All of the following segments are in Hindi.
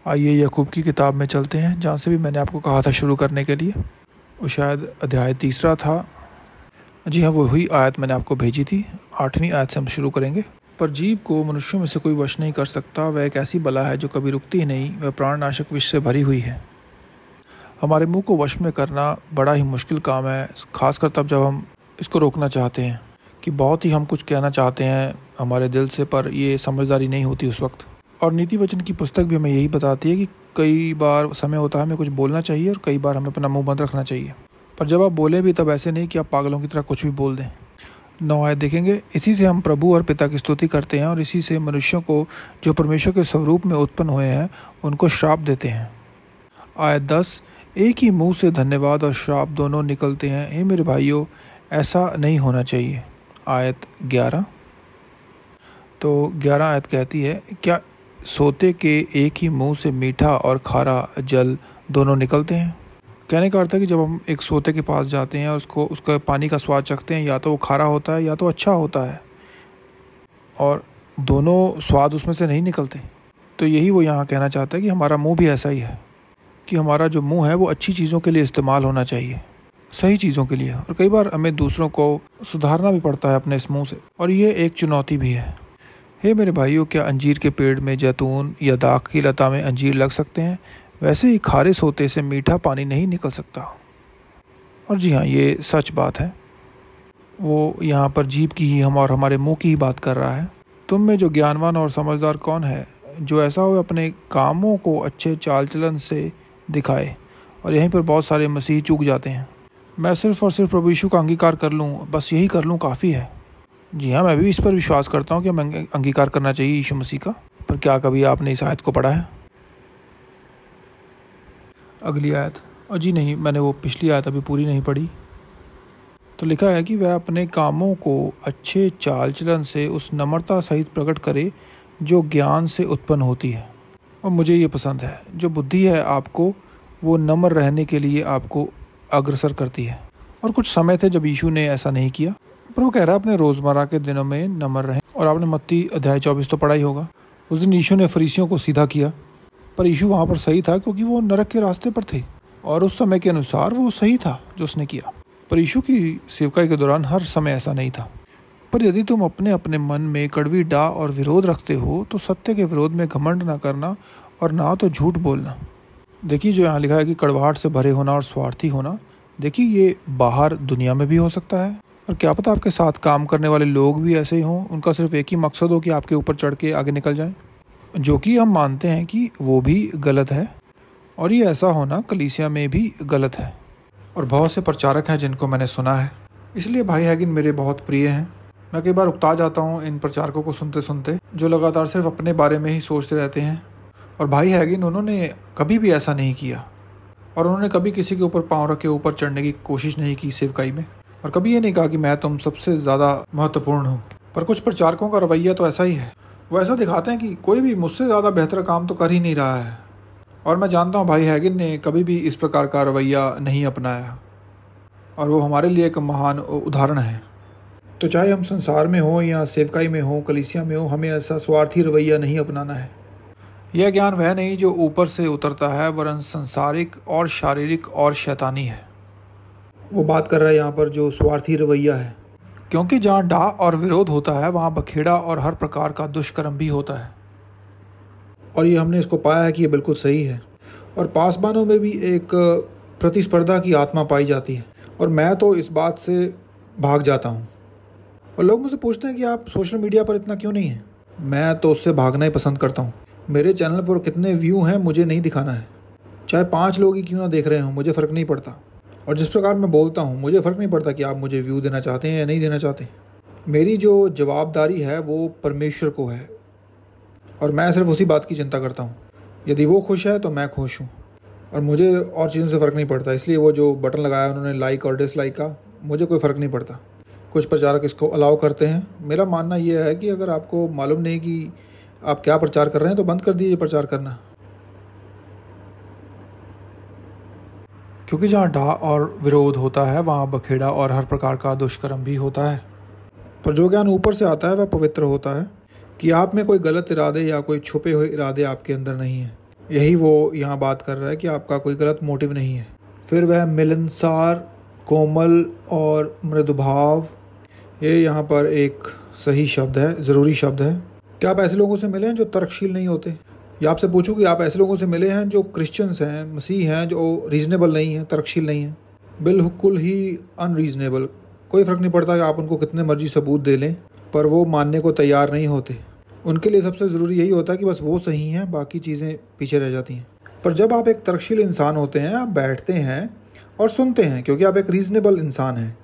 आइए याकूब की किताब में चलते हैं, जहाँ से भी मैंने आपको कहा था शुरू करने के लिए। वो शायद अध्याय 3 था। जी हाँ, वही आयत मैंने आपको भेजी थी। 8वीं आयत से हम शुरू करेंगे। पर जीभ को मनुष्यों में से कोई वश नहीं कर सकता। वह एक ऐसी बला है जो कभी रुकती ही नहीं। वह प्राणनाशक विष से भरी हुई है। हमारे मुंह को वश में करना बड़ा ही मुश्किल काम है, खासकर तब जब हम इसको रोकना चाहते हैं कि बहुत ही हम कुछ कहना चाहते हैं हमारे दिल से, पर ये समझदारी नहीं होती उस वक्त। और नीति वचन की पुस्तक भी हमें यही बताती है कि कई बार समय होता है हमें कुछ बोलना चाहिए और कई बार हमें अपना मुंह बंद रखना चाहिए। पर जब आप बोले भी तब ऐसे नहीं कि आप पागलों की तरह कुछ भी बोल दें। 9 आयत देखेंगे। इसी से हम प्रभु और पिता की स्तुति करते हैं और इसी से मनुष्यों को जो परमेश्वर के स्वरूप में उत्पन्न हुए हैं उनको श्राप देते हैं। आयत 10। एक ही मुंह से धन्यवाद और श्राप दोनों निकलते हैं। हे मेरे भाइयों, ऐसा नहीं होना चाहिए। आयत 11। तो 11 आयत कहती है, क्या सोते के एक ही मुंह से मीठा और खारा जल दोनों निकलते हैं? कहने का अर्थ है कि जब हम एक सोते के पास जाते हैं और उसका पानी का स्वाद चखते हैं, या तो वो खारा होता है या तो अच्छा होता है, और दोनों स्वाद उसमें से नहीं निकलते। तो यही वो यहाँ कहना चाहता है कि हमारा मुंह भी ऐसा ही है कि हमारा जो मुंह है वो अच्छी चीज़ों के लिए इस्तेमाल होना चाहिए, सही चीज़ों के लिए। और कई बार हमें दूसरों को सुधारना भी पड़ता है अपने इस मुंह से, और ये एक चुनौती भी है। हे मेरे भाइयों, क्या अंजीर के पेड़ में जैतून या दाख की लता में अंजीर लग सकते हैं? वैसे ही खारे सोते से मीठा पानी नहीं निकल सकता। और जी हाँ, ये सच बात है। वो यहाँ पर जीभ की ही हम और हमारे मुंह की ही बात कर रहा है। तुम में जो ज्ञानवान और समझदार कौन है, जो ऐसा हो अपने कामों को अच्छे चाल चलन से दिखाए। और यहीं पर बहुत सारे मसीह चूक जाते हैं। मैं सिर्फ और सिर्फ प्रभु यीशु का अंगीकार कर लूँ, बस यही कर लूँ, काफ़ी है। जी हाँ, मैं भी इस पर विश्वास करता हूँ कि हमें अंगीकार करना चाहिए यीशु मसीह का। पर क्या कभी आपने इस आयत को पढ़ा है? अगली आयत। और जी नहीं, मैंने वो पिछली आयत अभी पूरी नहीं पढ़ी। तो लिखा है कि वह अपने कामों को अच्छे चाल चलन से उस नम्रता सहित प्रकट करे जो ज्ञान से उत्पन्न होती है। और मुझे ये पसंद है, जो बुद्धि है आपको वो नम्र रहने के लिए आपको अग्रसर करती है। और कुछ समय थे जब यीशु ने ऐसा नहीं किया, पर वो कह रहा है अपने रोज़मर्रा के दिनों में नम्र रहें। और आपने मत्ती अध्याय 24 तो पढ़ा ही होगा। उस दिन यीशु ने फरीसियों को सीधा किया, पर यीशु वहाँ पर सही था क्योंकि वो नरक के रास्ते पर थे और उस समय के अनुसार वो सही था जो उसने किया। पर यीशु की सेवकाई के दौरान हर समय ऐसा नहीं था। पर यदि तुम अपने अपने मन में कड़वी डाह और विरोध रखते हो तो सत्य के विरोध में घमंड ना करना और ना तो झूठ बोलना। देखिए, जो यहाँ लिखा है कि कड़वाहट से भरे होना और स्वार्थी होना, देखिए ये बाहर दुनिया में भी हो सकता है। और क्या पता आपके साथ काम करने वाले लोग भी ऐसे ही हों, उनका सिर्फ एक ही मकसद हो कि आपके ऊपर चढ़ के आगे निकल जाएं, जो कि हम मानते हैं कि वो भी गलत है। और ये ऐसा होना कलीसिया में भी गलत है। और बहुत से प्रचारक हैं जिनको मैंने सुना है, इसलिए भाई हैगिन मेरे बहुत प्रिय हैं। मैं कई बार उकता जाता हूँ इन प्रचारकों को सुनते सुनते, जो लगातार सिर्फ अपने बारे में ही सोचते रहते हैं। और भाई हैगिन, उन्होंने कभी भी ऐसा नहीं किया, और उन्होंने कभी किसी के ऊपर पाँव रख के ऊपर चढ़ने की कोशिश नहीं की सेवकाई में। और कभी ये नहीं कहा कि मैं तुम सबसे ज़्यादा महत्वपूर्ण हूँ। पर कुछ प्रचारकों का रवैया तो ऐसा ही है। वो ऐसा दिखाते हैं कि कोई भी मुझसे ज़्यादा बेहतर काम तो कर ही नहीं रहा है। और मैं जानता हूँ भाई हैगिन ने कभी भी इस प्रकार का रवैया नहीं अपनाया, और वो हमारे लिए एक महान उदाहरण है। तो चाहे हम संसार में हो या सेवकाई में हो, कलीसिया में हो, हमें ऐसा स्वार्थी रवैया नहीं अपनाना है। यह ज्ञान वह नहीं जो ऊपर से उतरता है, वरन संसारिक और शारीरिक और शैतानी है। वो बात कर रहा है यहाँ पर जो स्वार्थी रवैया है, क्योंकि जहाँ डाह और विरोध होता है वहाँ बखेड़ा और हर प्रकार का दुष्कर्म भी होता है। और ये हमने इसको पाया है कि ये बिल्कुल सही है। और पासबानों में भी एक प्रतिस्पर्धा की आत्मा पाई जाती है, और मैं तो इस बात से भाग जाता हूँ। और लोग मुझसे पूछते हैं कि आप सोशल मीडिया पर इतना क्यों नहीं है। मैं तो उससे भागना ही पसंद करता हूँ। मेरे चैनल पर कितने व्यू हैं मुझे नहीं दिखाना है, चाहे 5 लोग ही क्यों ना देख रहे हों, मुझे फ़र्क नहीं पड़ता। और जिस प्रकार मैं बोलता हूँ, मुझे फ़र्क नहीं पड़ता कि आप मुझे व्यू देना चाहते हैं या नहीं देना चाहते। मेरी जो जवाबदारी है वो परमेश्वर को है, और मैं सिर्फ उसी बात की चिंता करता हूँ। यदि वो खुश है तो मैं खुश हूँ, और मुझे और चीज़ों से फ़र्क नहीं पड़ता। इसलिए वो जो बटन लगाया उन्होंने लाइक और डिसलाइक का, मुझे कोई फ़र्क नहीं पड़ता। कुछ प्रचारक इसको अलाउ करते हैं। मेरा मानना ये है कि अगर आपको मालूम नहीं कि आप क्या प्रचार कर रहे हैं तो बंद कर दीजिए प्रचार करना, क्योंकि जहाँ डाह और विरोध होता है वहाँ बखेड़ा और हर प्रकार का दुष्कर्म भी होता है। पर जो ज्ञान ऊपर से आता है वह पवित्र होता है, कि आप में कोई गलत इरादे या कोई छुपे हुए इरादे आपके अंदर नहीं है। यही वो यहाँ बात कर रहा है कि आपका कोई गलत मोटिव नहीं है। फिर वह मिलनसार, कोमल और मृदुभाव, ये यहाँ पर एक सही शब्द है, ज़रूरी शब्द है। क्या आप ऐसे लोगों से मिले हैं जो तर्कशील नहीं होते? या आपसे पूछूं कि आप ऐसे लोगों से मिले हैं जो क्रिश्चियंस हैं, मसीह हैं, जो रीज़नेबल नहीं हैं, तर्कशील नहीं हैं, बिल्कुल ही अनरीज़नेबल। कोई फ़र्क नहीं पड़ता कि आप उनको कितने मर्जी सबूत दे लें, पर वो मानने को तैयार नहीं होते। उनके लिए सबसे ज़रूरी यही होता है कि बस वो सही हैं, बाकी चीज़ें पीछे रह जाती हैं। पर जब आप एक तर्कशील इंसान होते हैं, आप बैठते हैं और सुनते हैं, क्योंकि आप एक रीज़नेबल इंसान हैं,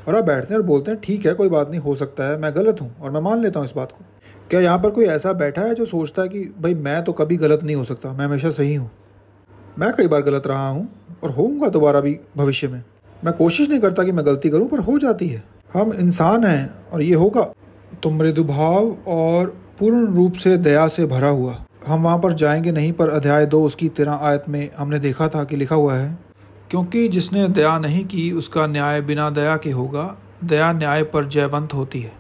और आप बैठते हैं और बोलते हैं ठीक है, कोई बात नहीं, हो सकता है मैं गलत हूँ और मैं मान लेता हूँ इस बात को। क्या यहाँ पर कोई ऐसा बैठा है जो सोचता है कि भाई मैं तो कभी गलत नहीं हो सकता, मैं हमेशा सही हूँ? मैं कई बार गलत रहा हूँ और होऊंगा दोबारा भी भविष्य में। मैं कोशिश नहीं करता कि मैं गलती करूँ, पर हो जाती है। हम इंसान हैं और ये होगा। तो मृदुभाव और पूर्ण रूप से दया से भरा हुआ, हम वहाँ पर जाएंगे नहीं, पर अध्याय 2 उसकी 13 आयत में हमने देखा था कि लिखा हुआ है, क्योंकि जिसने दया नहीं की उसका न्याय बिना दया के होगा, दया न्याय पर जयवंत होती है।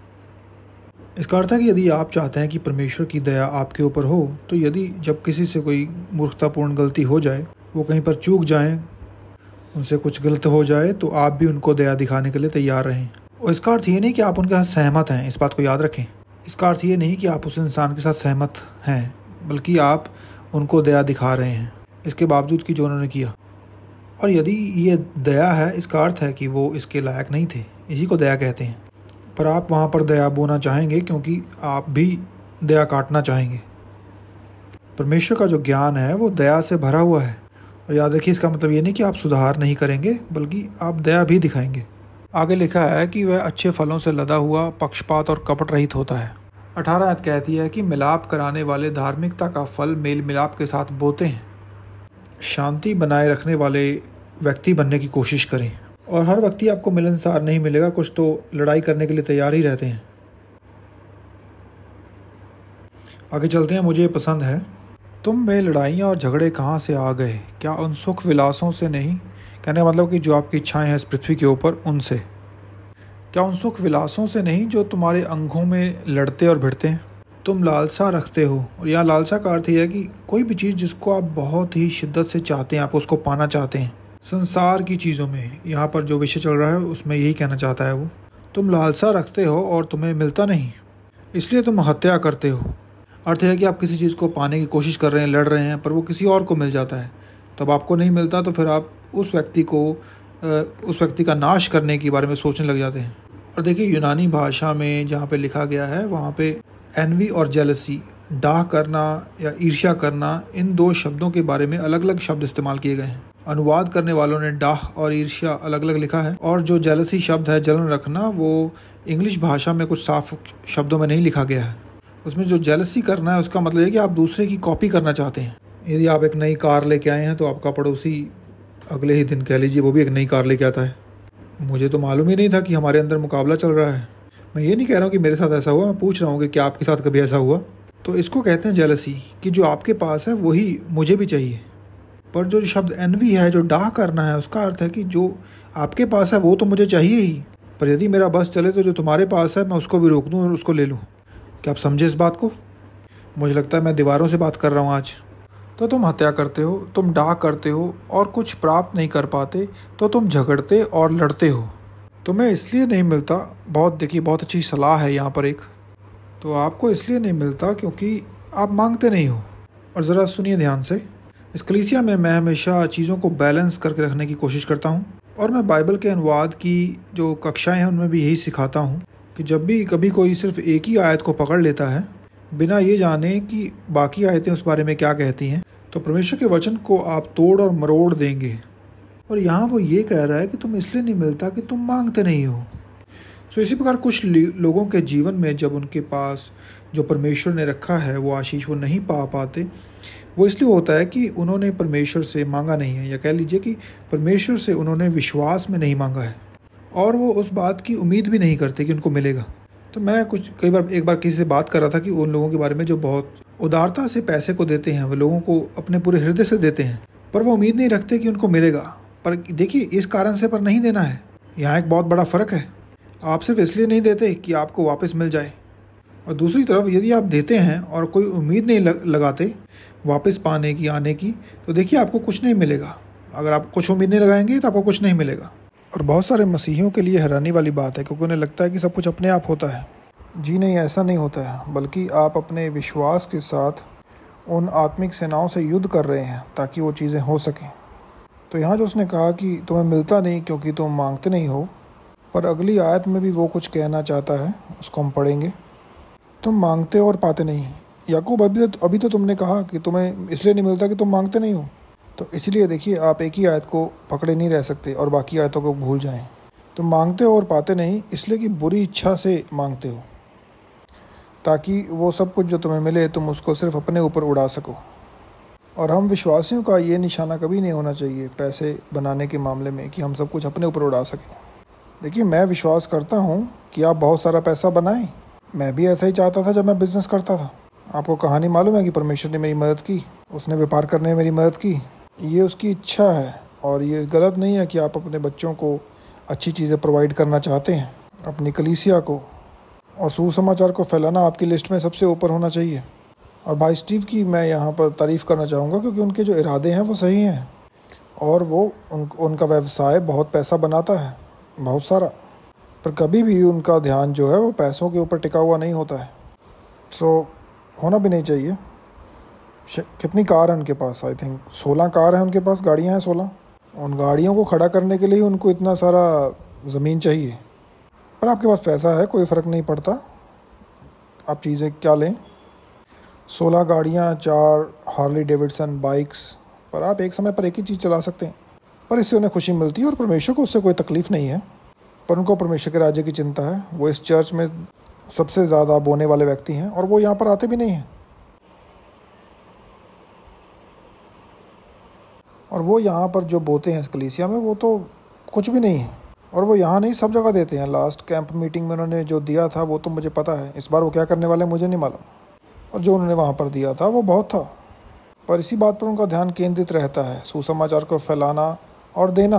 इसका अर्थ है कि यदि आप चाहते हैं कि परमेश्वर की दया आपके ऊपर हो, तो यदि जब किसी से कोई मूर्खतापूर्ण गलती हो जाए, वो कहीं पर चूक जाएं, उनसे कुछ गलत हो जाए, तो आप भी उनको दया दिखाने के लिए तैयार रहें। और इसका अर्थ ये नहीं कि आप उनके साथ सहमत हैं, इस बात को याद रखें। इसका अर्थ ये नहीं कि आप उस इंसान के साथ सहमत हैं, बल्कि आप उनको दया दिखा रहे हैं इसके बावजूद कि जो उन्होंने किया। और यदि ये दया है, इसका अर्थ है कि वो इसके लायक नहीं थे, इसी को दया कहते हैं। पर आप वहाँ पर दया बोना चाहेंगे क्योंकि आप भी दया काटना चाहेंगे। परमेश्वर का जो ज्ञान है वो दया से भरा हुआ है। और याद रखिए, इसका मतलब ये नहीं कि आप सुधार नहीं करेंगे, बल्कि आप दया भी दिखाएंगे। आगे लिखा है कि वह अच्छे फलों से लदा हुआ, पक्षपात और कपट रहित होता है। 18 आयत कहती है कि मिलाप कराने वाले धार्मिकता का फल मेल मिलाप के साथ बोते हैं। शांति बनाए रखने वाले व्यक्ति बनने की कोशिश करें। और हर व्यक्ति आपको मिलनसार नहीं मिलेगा, कुछ तो लड़ाई करने के लिए तैयार ही रहते हैं। आगे चलते हैं। मुझे पसंद है, तुम में लड़ाइयाँ और झगड़े कहाँ से आ गए? क्या उन सुख विलासों से नहीं? कहने का मतलब कि जो आपकी इच्छाएं हैं इस पृथ्वी के ऊपर, उनसे। क्या उन सुख विलासों से नहीं जो तुम्हारे अंगों में लड़ते और भिड़ते हैं? तुम लालसा रखते हो। और यहाँ लालसा का अर्थ यह है कि कोई भी चीज़ जिसको आप बहुत ही शिद्दत से चाहते हैं, आप उसको पाना चाहते हैं। संसार की चीज़ों में यहाँ पर जो विषय चल रहा है उसमें यही कहना चाहता है वो। तुम लालसा रखते हो और तुम्हें मिलता नहीं, इसलिए तुम हत्या करते हो। अर्थ है कि आप किसी चीज़ को पाने की कोशिश कर रहे हैं, लड़ रहे हैं, पर वो किसी और को मिल जाता है, तब आपको नहीं मिलता, तो फिर आप उस व्यक्ति का नाश करने के बारे में सोचने लग जाते हैं। और देखिए, यूनानी भाषा में जहाँ पे लिखा गया है वहाँ पे एनवी और जेलसी, डाह करना या ईर्ष्या करना, इन दो शब्दों के बारे में अलग अलग शब्द इस्तेमाल किए गए हैं। अनुवाद करने वालों ने डाह और ईर्ष्या अलग अलग लिखा है, और जो जेलसी शब्द है, जलन रखना, वो इंग्लिश भाषा में कुछ साफ शब्दों में नहीं लिखा गया है। उसमें जो जेलसी करना है उसका मतलब है कि आप दूसरे की कॉपी करना चाहते हैं। यदि आप एक नई कार लेके आए हैं तो आपका पड़ोसी अगले ही दिन, कह लीजिए, वो भी एक नई कार लेके आता है। मुझे तो मालूम ही नहीं था कि हमारे अंदर मुकाबला चल रहा है। मैं ये नहीं कह रहा हूँ कि मेरे साथ ऐसा हुआ, मैं पूछ रहा हूँ कि क्या आपके साथ कभी ऐसा हुआ? तो इसको कहते हैं जेलसी, कि जो आपके पास है वही मुझे भी चाहिए। पर जो शब्द एनवी है, जो डाह करना है, उसका अर्थ है कि जो आपके पास है वो तो मुझे चाहिए ही, पर यदि मेरा बस चले तो जो तुम्हारे पास है मैं उसको भी रोक दूँ और उसको ले लूँ। क्या आप समझे इस बात को? मुझे लगता है मैं दीवारों से बात कर रहा हूँ आज। तो तुम हत्या करते हो, तुम डाह करते हो और कुछ प्राप्त नहीं कर पाते, तो तुम झगड़ते और लड़ते हो। तुम्हें इसलिए नहीं मिलता, देखिए बहुत अच्छी सलाह है यहाँ पर एक, तो आपको इसलिए नहीं मिलता क्योंकि आप मांगते नहीं हो। और ज़रा सुनिए ध्यान से, इस कलीसिया में मैं हमेशा चीज़ों को बैलेंस करके रखने की कोशिश करता हूँ, और मैं बाइबल के अनुवाद की जो कक्षाएं हैं उनमें भी यही सिखाता हूँ कि जब भी कभी कोई सिर्फ एक ही आयत को पकड़ लेता है बिना ये जाने कि बाकी आयतें उस बारे में क्या कहती हैं, तो परमेश्वर के वचन को आप तोड़ और मरोड़ देंगे। और यहाँ वो ये कह रहा है कि तुम इसलिए नहीं मिलता कि तुम मांगते नहीं हो। सो इसी प्रकार कुछ लोगों के जीवन में जब उनके पास जो परमेश्वर ने रखा है वो आशीष वो नहीं पा पाते, वो इसलिए होता है कि उन्होंने परमेश्वर से मांगा नहीं है, या कह लीजिए कि परमेश्वर से उन्होंने विश्वास में नहीं मांगा है, और वो उस बात की उम्मीद भी नहीं करते कि उनको मिलेगा। तो मैं एक बार किसी से बात कर रहा था कि उन लोगों के बारे में जो बहुत उदारता से पैसे को देते हैं, वो लोगों को अपने पूरे हृदय से देते हैं, पर वो उम्मीद नहीं रखते कि उनको मिलेगा। पर देखिए, इस कारण से पर नहीं देना है, यहाँ एक बहुत बड़ा फ़र्क है। आप सिर्फ इसलिए नहीं देते कि आपको वापस मिल जाए, और दूसरी तरफ यदि आप देते हैं और कोई उम्मीद नहीं लगाते, वापस पाने की, आने की, तो देखिए आपको कुछ नहीं मिलेगा। अगर आप कुछ उम्मीद नहीं लगाएंगे तो आपको कुछ नहीं मिलेगा। और बहुत सारे मसीहियों के लिए हैरानी वाली बात है, क्योंकि उन्हें लगता है कि सब कुछ अपने आप होता है। जी नहीं, ऐसा नहीं होता है, बल्कि आप अपने विश्वास के साथ उन आत्मिक सेनाओं से युद्ध कर रहे हैं ताकि वो चीज़ें हो सकें। तो यहाँ जो उसने कहा कि तुम्हें मिलता नहीं क्योंकि तुम मांगते नहीं हो, पर अगली आयत में भी वो कुछ कहना चाहता है, उसको हम पढ़ेंगे। तुम मांगते हो और पाते नहीं। याकूब, अभी तो तुमने कहा कि तुम्हें इसलिए नहीं मिलता कि तुम मांगते नहीं हो। तो इसलिए देखिए, आप एक ही आयत को पकड़े नहीं रह सकते और बाकी आयतों को भूल जाएं। तुम मांगते हो और पाते नहीं इसलिए कि बुरी इच्छा से मांगते हो, ताकि वो सब कुछ जो तुम्हें मिले तुम उसको सिर्फ अपने ऊपर उड़ा सको। और हम विश्वासियों का ये निशाना कभी नहीं होना चाहिए पैसे बनाने के मामले में कि हम सब कुछ अपने ऊपर उड़ा सकें। देखिए, मैं विश्वास करता हूँ कि आप बहुत सारा पैसा बनाएं। मैं भी ऐसा ही चाहता था जब मैं बिज़नेस करता था। आपको कहानी मालूम है कि परमेश्वर ने मेरी मदद की, उसने व्यापार करने में मेरी मदद की। ये उसकी इच्छा है और ये गलत नहीं है कि आप अपने बच्चों को अच्छी चीज़ें प्रोवाइड करना चाहते हैं, अपनी कलीसिया को। और सुसमाचार को फैलाना आपकी लिस्ट में सबसे ऊपर होना चाहिए। और भाई स्टीव की मैं यहाँ पर तारीफ़ करना चाहूँगा, क्योंकि उनके जो इरादे हैं वो सही हैं और वो उनका व्यवसाय बहुत पैसा बनाता है, बहुत सारा। पर कभी भी उनका ध्यान जो है वो पैसों के ऊपर टिका हुआ नहीं होता है। होना भी नहीं चाहिए। कितनी कार है उनके पास? आई थिंक 16 कार हैं उनके पास, गाड़ियाँ हैं 16। उन गाड़ियों को खड़ा करने के लिए उनको इतना सारा ज़मीन चाहिए। पर आपके पास पैसा है, कोई फ़र्क नहीं पड़ता आप चीज़ें क्या लें। 16 गाड़ियाँ, 4 हार्ली डेविडसन बाइक्स, पर आप एक समय पर एक ही चीज़ चला सकते हैं। पर इससे उन्हें खुशी मिलती है और परमेश्वर को उससे कोई तकलीफ़ नहीं है। पर उनको परमेश्वर के राज्य की चिंता है। वो इस चर्च में सबसे ज़्यादा बोने वाले व्यक्ति हैं और वो यहाँ पर आते भी नहीं हैं। और वो यहाँ पर जो बोते हैं इस कलीसिया में, वो तो कुछ भी नहीं है। और वो यहाँ नहीं, सब जगह देते हैं। लास्ट कैंप मीटिंग में उन्होंने जो दिया था वो तो मुझे पता है। इस बार वो क्या करने वाले मुझे नहीं मालूम। और जो उन्होंने वहाँ पर दिया था वो बहुत था। पर इसी बात पर उनका ध्यान केंद्रित रहता है, सुसमाचार को फैलाना और देना।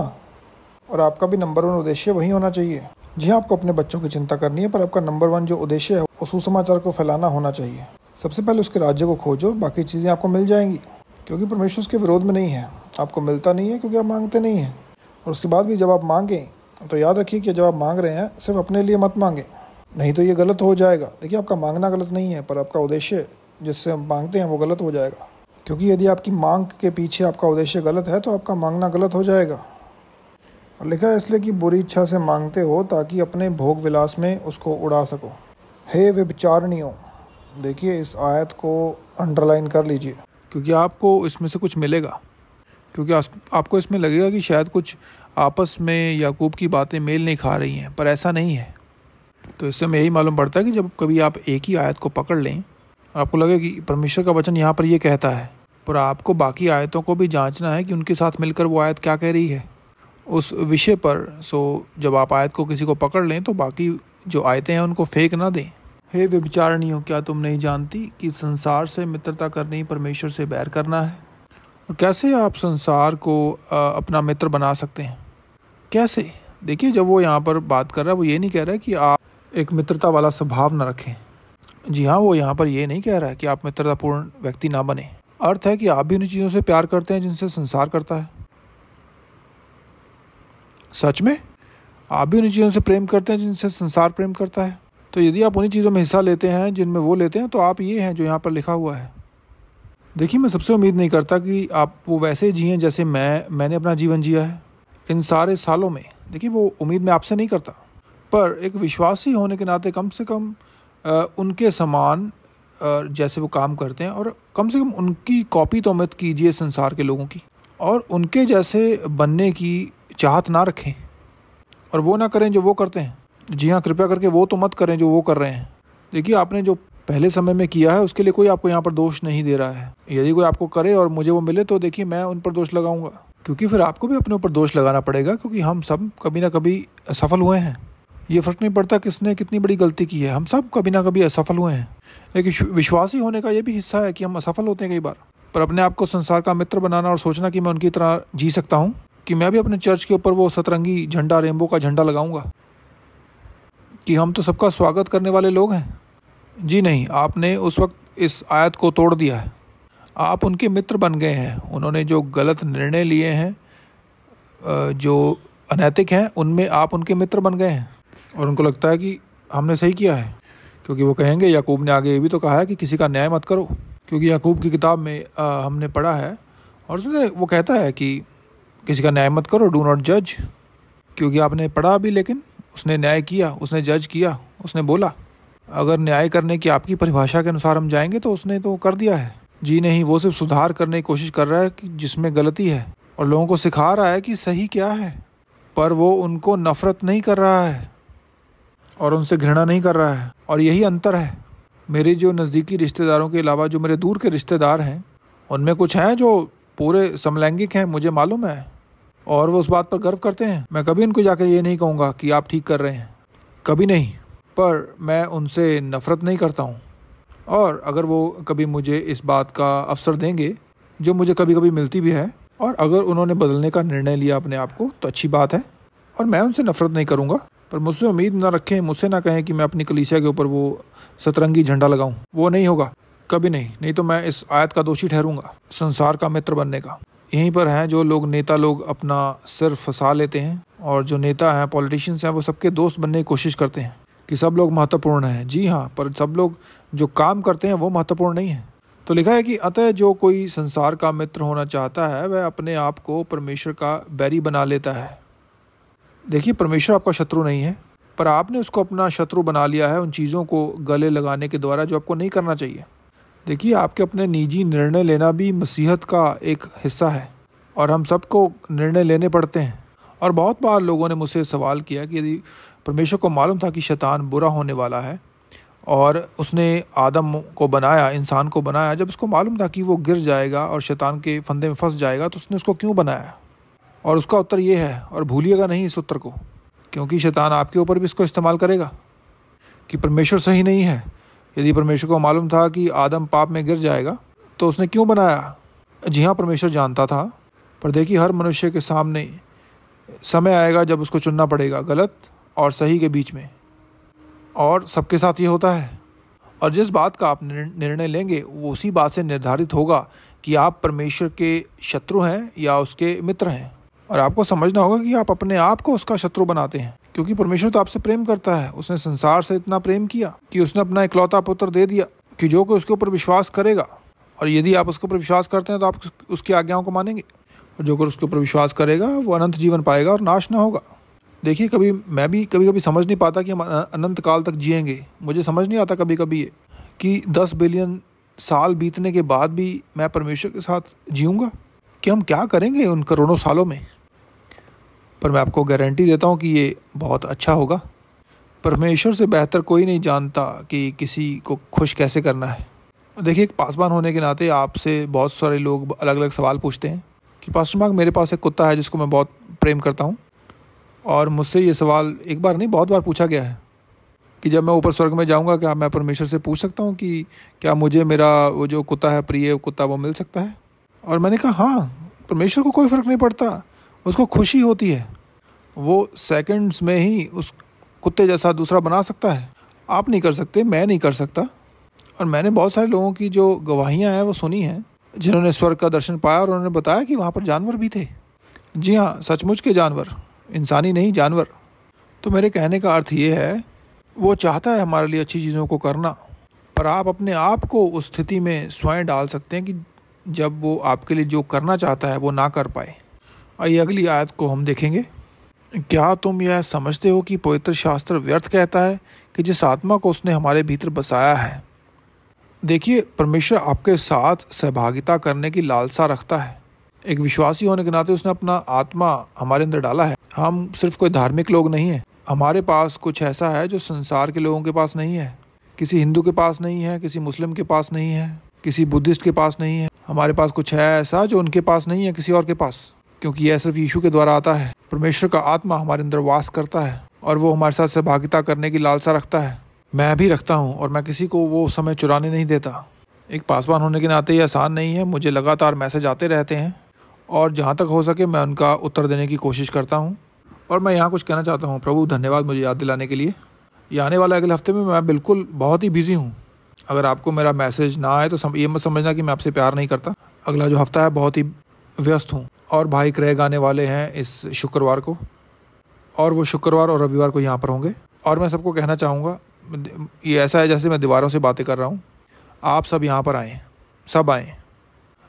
और आपका भी नंबर 1 उद्देश्य वही होना चाहिए। जी हाँ, आपको अपने बच्चों की चिंता करनी है, पर आपका नंबर 1 जो उद्देश्य है वो सुसमाचार को फैलाना होना चाहिए। सबसे पहले उसके राज्य को खोजो, बाकी चीज़ें आपको मिल जाएंगी, क्योंकि परमेश्वर उसके विरोध में नहीं है। आपको मिलता नहीं है क्योंकि आप मांगते नहीं हैं। और उसके बाद भी जब आप मांगें तो याद रखिए कि जब आप मांग रहे हैं सिर्फ अपने लिए मत मांगें, नहीं तो ये गलत हो जाएगा। देखिए, आपका मांगना गलत नहीं है, पर आपका उद्देश्य जिससे हम मांगते हैं वो गलत हो जाएगा। क्योंकि यदि आपकी मांग के पीछे आपका उद्देश्य गलत है तो आपका मांगना गलत हो जाएगा। और लिखा है इसलिए कि बुरी इच्छा से मांगते हो ताकि अपने भोग विलास में उसको उड़ा सको। हे व्यभिचारिणियों, देखिए इस आयत को अंडरलाइन कर लीजिए, क्योंकि आपको इसमें से कुछ मिलेगा। क्योंकि आपको इसमें लगेगा कि शायद कुछ आपस में याकूब की बातें मेल नहीं खा रही हैं, पर ऐसा नहीं है। तो इससे हमें यही मालूम पड़ता है कि जब कभी आप एक ही आयत को पकड़ लें और आपको लगे कि परमेश्वर का वचन यहाँ पर ये कहता है, पर आपको बाकी आयतों को भी जांचना है कि उनके साथ मिलकर वो आयत क्या कह रही है उस विषय पर। जब आप आयत को किसी को पकड़ लें तो बाकी जो आयतें हैं उनको फेंक ना दें। हे व्यभिचारिणियों, क्या तुम नहीं जानती कि संसार से मित्रता करनी परमेश्वर से बैर करना है? और कैसे आप संसार को अपना मित्र बना सकते हैं? कैसे? देखिए, जब वो यहाँ पर बात कर रहा है वो ये नहीं कह रहा है कि आप एक मित्रता वाला स्वभाव ना रखें। जी हाँ, वो यहाँ पर ये नहीं कह रहा है कि आप मित्रतापूर्ण व्यक्ति ना बने। अर्थ है कि आप भी उन चीज़ों से प्यार करते हैं जिनसे संसार करता है। सच में आप भी उन चीज़ों से प्रेम करते हैं जिनसे संसार प्रेम करता है। तो यदि आप उन्हीं चीज़ों में हिस्सा लेते हैं जिनमें वो लेते हैं, तो आप ये हैं जो यहाँ पर लिखा हुआ है। देखिए, मैं सबसे उम्मीद नहीं करता कि आप वो वैसे जिएं जैसे मैंने अपना जीवन जिया है इन सारे सालों में। देखिए, वो उम्मीद मैं आपसे नहीं करता, पर एक विश्वासी होने के नाते कम से कम उनके समान जैसे वो काम करते हैं, और कम से कम उनकी कॉपी तो मत कीजिए संसार के लोगों की, और उनके जैसे बनने की चाहत ना रखें और वो ना करें जो वो करते हैं। जी हाँ, कृपया करके वो तो मत करें जो वो कर रहे हैं। देखिए, आपने जो पहले समय में किया है उसके लिए कोई आपको यहाँ पर दोष नहीं दे रहा है। यदि कोई आपको करे और मुझे वो मिले तो देखिए मैं उन पर दोष लगाऊंगा, क्योंकि फिर आपको भी अपने ऊपर दोष लगाना पड़ेगा, क्योंकि हम सब कभी ना कभी असफल हुए हैं। ये फ़र्क नहीं पड़ता किसने कितनी बड़ी गलती की है, हम सब कभी ना कभी असफल हुए हैं। एक विश्वासी होने का ये भी हिस्सा है कि हम असफल होते हैं कई बार। पर अपने आप को संसार का मित्र बनाना और सोचना कि मैं उनकी तरह जी सकता हूँ, कि मैं भी अपने चर्च के ऊपर वो सतरंगी झंडा, रेनबो का झंडा लगाऊंगा कि हम तो सबका स्वागत करने वाले लोग हैं। जी नहीं, आपने उस वक्त इस आयत को तोड़ दिया है। आप उनके मित्र बन गए हैं। उन्होंने जो गलत निर्णय लिए हैं, जो अनैतिक हैं, उनमें आप उनके मित्र बन गए हैं और उनको लगता है कि हमने सही किया है, क्योंकि वो कहेंगे, याकूब ने आगे ये भी तो कहा है कि किसी का न्याय मत करो। क्योंकि याकूब की किताब में हमने पढ़ा है और उसमें वो कहता है कि किसी का न्याय मत करो, डू नॉट जज। क्योंकि आपने पढ़ा भी, लेकिन उसने न्याय किया, उसने जज किया, उसने बोला। अगर न्याय करने की आपकी परिभाषा के अनुसार हम जाएंगे तो उसने तो कर दिया है। जी नहीं, वो सिर्फ सुधार करने की कोशिश कर रहा है कि जिसमें गलती है, और लोगों को सिखा रहा है कि सही क्या है। पर वो उनको नफरत नहीं कर रहा है और उनसे घृणा नहीं कर रहा है। और यही अंतर है। मेरे जो नज़दीकी रिश्तेदारों के अलावा जो मेरे दूर के रिश्तेदार हैं, उनमें कुछ हैं जो पूरे समलैंगिक हैं, मुझे मालूम है, और वो उस बात पर गर्व करते हैं। मैं कभी उनको जाकर ये नहीं कहूँगा कि आप ठीक कर रहे हैं, कभी नहीं। पर मैं उनसे नफ़रत नहीं करता हूँ। और अगर वो कभी मुझे इस बात का अवसर देंगे, जो मुझे कभी कभी मिलती भी है, और अगर उन्होंने बदलने का निर्णय लिया अपने आप को, तो अच्छी बात है और मैं उनसे नफ़रत नहीं करूँगा। पर मुझसे उम्मीद ना रखें, मुझसे ना कहें कि मैं अपनी कलीसिया के ऊपर वो सतरंगी झंडा लगाऊं। वो नहीं होगा, कभी नहीं। नहीं तो मैं इस आयत का दोषी ठहरूंगा, संसार का मित्र बनने का। यहीं पर हैं जो लोग, नेता लोग अपना सिर फंसा लेते हैं, और जो नेता हैं, पॉलिटिशियंस हैं, वो सबके दोस्त बनने की कोशिश करते हैं कि सब लोग महत्वपूर्ण हैं। जी हाँ, पर सब लोग जो काम करते हैं वो महत्वपूर्ण नहीं है। तो लिखा है कि अतः जो कोई संसार का मित्र होना चाहता है, वह अपने आप को परमेश्वर का बैरी बना लेता है। देखिए, परमेश्वर आपका शत्रु नहीं है, पर आपने उसको अपना शत्रु बना लिया है उन चीज़ों को गले लगाने के द्वारा जो आपको नहीं करना चाहिए। देखिए, आपके अपने निजी निर्णय लेना भी मसीहत का एक हिस्सा है, और हम सबको निर्णय लेने पड़ते हैं। और बहुत बार लोगों ने मुझसे सवाल किया कि यदि परमेश्वर को मालूम था कि शैतान बुरा होने वाला है और उसने आदम को बनाया, इंसान को बनाया, जब उसको मालूम था कि वो गिर जाएगा और शैतान के फंदे में फंस जाएगा, तो उसने उसको क्यों बनाया? और उसका उत्तर ये है, और भूलिएगा नहीं इस उत्तर को, क्योंकि शैतान आपके ऊपर भी इसको इस्तेमाल करेगा कि परमेश्वर सही नहीं है। यदि परमेश्वर को मालूम था कि आदम पाप में गिर जाएगा, तो उसने क्यों बनाया? जी हाँ, परमेश्वर जानता था। पर देखिए, हर मनुष्य के सामने समय आएगा जब उसको चुनना पड़ेगा गलत और सही के बीच में, और सबके साथ ये होता है। और जिस बात का आप निर्णय लेंगे, वो उसी बात से निर्धारित होगा कि आप परमेश्वर के शत्रु हैं या उसके मित्र हैं। और आपको समझना होगा कि आप अपने आप को उसका शत्रु बनाते हैं, क्योंकि परमेश्वर तो आपसे प्रेम करता है। उसने संसार से इतना प्रेम किया कि उसने अपना इकलौता पुत्र दे दिया कि जो कोई उसके ऊपर विश्वास करेगा, और यदि आप उसके ऊपर विश्वास करते हैं तो आप उसकी आज्ञाओं को मानेंगे, और जो कोई उसके ऊपर विश्वास करेगा वो अनंत जीवन पाएगा और नाश ना होगा। देखिए, मैं भी कभी कभी समझ नहीं पाता कि हम अनंत काल तक जिएंगे। मुझे समझ नहीं आता कभी कभी ये कि 10 बिलियन साल बीतने के बाद भी मैं परमेश्वर के साथ जीऊँगा, कि हम क्या करेंगे उन करोड़ों सालों में। पर मैं आपको गारंटी देता हूँ कि ये बहुत अच्छा होगा। परमेश्वर से बेहतर कोई नहीं जानता कि किसी को खुश कैसे करना है। देखिए, एक पासवान होने के नाते आपसे बहुत सारे लोग अलग अलग सवाल पूछते हैं कि पास्टर मार्क, मेरे पास एक कुत्ता है जिसको मैं बहुत प्रेम करता हूँ, और मुझसे ये सवाल एक बार नहीं बहुत बार पूछा गया है कि जब मैं ऊपर स्वर्ग में जाऊँगा, क्या मैं परमेश्वर से पूछ सकता हूँ कि क्या मुझे मेरा वो जो कुत्ता है, प्रिय कुत्ता, वो मिल सकता है? और मैंने कहा, हाँ, परमेश्वर को कोई फ़र्क नहीं पड़ता, उसको खुशी होती है। वो सेकंड्स में ही उस कुत्ते जैसा दूसरा बना सकता है। आप नहीं कर सकते, मैं नहीं कर सकता। और मैंने बहुत सारे लोगों की जो गवाहियाँ हैं वो सुनी हैं, जिन्होंने स्वर्ग का दर्शन पाया और उन्होंने बताया कि वहाँ पर जानवर भी थे। जी हाँ, सचमुच के जानवर, इंसानी नहीं, जानवर। तो मेरे कहने का अर्थ ये है, वो चाहता है हमारे लिए अच्छी चीज़ों को करना, पर आप अपने आप को उस स्थिति में स्वयं डाल सकते हैं कि जब वो आपके लिए जो करना चाहता है वो ना कर पाए। आइए अगली आयत को हम देखेंगे। क्या तुम यह समझते हो कि पवित्र शास्त्र व्यर्थ कहता है कि जिस आत्मा को उसने हमारे भीतर बसाया है? देखिए, परमेश्वर आपके साथ सहभागिता करने की लालसा रखता है। एक विश्वासी होने के नाते उसने अपना आत्मा हमारे अंदर डाला है। हम सिर्फ कोई धार्मिक लोग नहीं हैं। हमारे पास कुछ ऐसा है जो संसार के लोगों के पास नहीं है, किसी हिंदू के पास नहीं है, किसी मुस्लिम के पास नहीं है, किसी बुद्धिस्ट के पास नहीं है। हमारे पास कुछ है ऐसा जो उनके पास नहीं है, किसी और के पास, क्योंकि यह सिर्फ यीशु के द्वारा आता है। परमेश्वर का आत्मा हमारे अंदर वास करता है और वो हमारे साथ सहभागिता करने की लालसा रखता है। मैं भी रखता हूँ, और मैं किसी को वो समय चुराने नहीं देता। एक पासवान होने के नाते ये आसान नहीं है। मुझे लगातार मैसेज आते रहते हैं, और जहाँ तक हो सके मैं उनका उत्तर देने की कोशिश करता हूँ। और मैं यहाँ कुछ कहना चाहता हूँ। प्रभु धन्यवाद मुझे याद दिलाने के लिए। ये आने वाला अगले हफ्ते में मैं बिल्कुल बहुत ही बिजी हूँ, अगर आपको मेरा मैसेज ना आए तो ये मत समझना कि मैं आपसे प्यार नहीं करता। अगला जो हफ्ता है बहुत ही व्यस्त हूँ और भाई क्रैग आने वाले हैं इस शुक्रवार को, और वो शुक्रवार और रविवार को यहाँ पर होंगे। और मैं सबको कहना चाहूँगा, ये ऐसा है जैसे मैं दीवारों से बातें कर रहा हूँ, आप सब यहाँ पर आएँ, सब आएँ।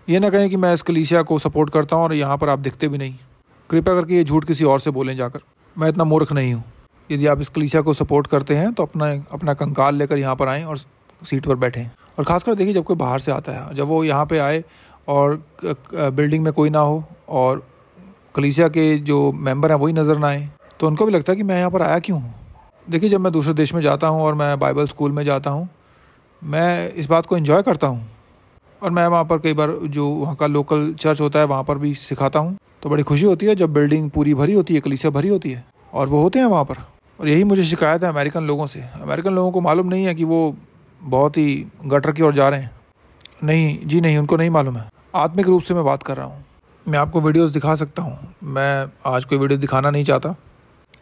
ये ना कहें कि मैं इस कलीसिया को सपोर्ट करता हूँ और यहाँ पर आप दिखते भी नहीं। कृपया करके ये झूठ किसी और से बोलें जाकर, मैं इतना मूर्ख नहीं हूँ। यदि आप इस कलीसिया को सपोर्ट करते हैं तो अपना कंकाल लेकर यहाँ पर आएँ और सीट पर बैठें। और ख़ासकर देखिए, जब कोई बाहर से आता है, जब वो यहाँ पे आए और बिल्डिंग में कोई ना हो और कलीसिया के जो मेंबर हैं वही नज़र ना आए, तो उनको भी लगता है कि मैं यहाँ पर आया क्यों हूँ। देखिए, जब मैं दूसरे देश में जाता हूँ और मैं बाइबल स्कूल में जाता हूँ, मैं इस बात को एंजॉय करता हूँ और मैं वहाँ पर कई बार जो वहाँ का लोकल चर्च होता है वहाँ पर भी सिखाता हूँ। तो बड़ी खुशी होती है जब बिल्डिंग पूरी भरी होती है, कलीसिया भरी होती है और वो होते हैं वहाँ पर। और यही मुझे शिकायत है अमेरिकन लोगों से। अमेरिकन लोगों को मालूम नहीं है कि वो बहुत ही गटर की ओर जा रहे हैं। नहीं जी नहीं, उनको नहीं मालूम है। आत्मिक रूप से मैं बात कर रहा हूँ। मैं आपको वीडियोस दिखा सकता हूँ। मैं आज कोई वीडियो दिखाना नहीं चाहता।